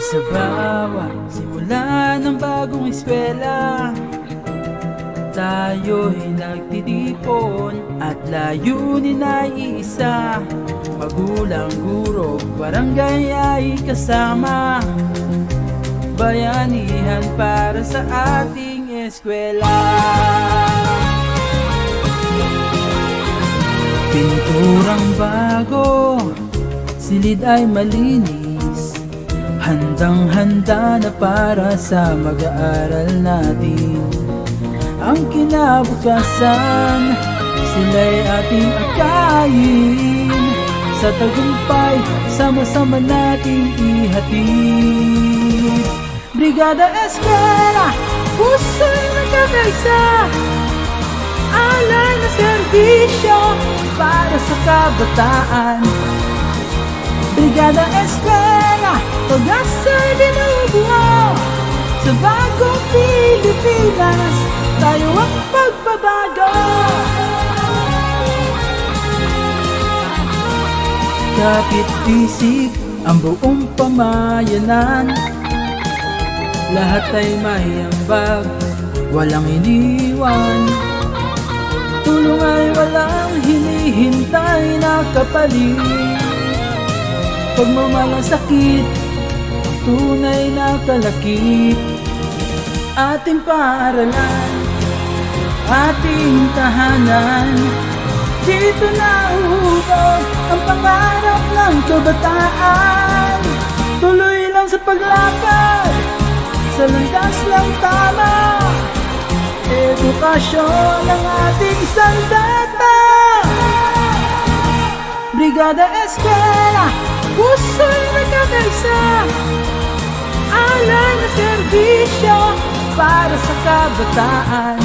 Sa bawat simula ng bagong eskwela, tayo'y nagtitipon at layunin ay isa. Magulang, guro, barangay ay kasama, bayanihan para sa ating eskwela. Pinturang bago, silid ay malinis, handang-handa na para sa mag-aaral natin. Ang kinabukasan, sila'y ating akayin. Sa tagumpay, sama-sama nating ihatid. Brigada Eskwela, puso'y magkakaisa, alay na serbisyo para sa kabataan. Brigada Eskwela, pag-asa'y binubuo sa bagong Pilipinas, tayo ang pagbabago. Kapit-isip ang buong pamayanan, lahat ay may ambag, walang iniwan. Tulong ay walang hinihintay na kapalit. Pagmamalasakit, tunay na kalakip. Ating paaralan, ating tahanan, dito na uhubog ang pangarap ng kabataan. Tuloy lang sa paglakad, sa landas lang tama, edukasyon ang ating sandata. Brigada Eskwela, puso'y nagkakaisa, alay na serbisyo para sa kabataan.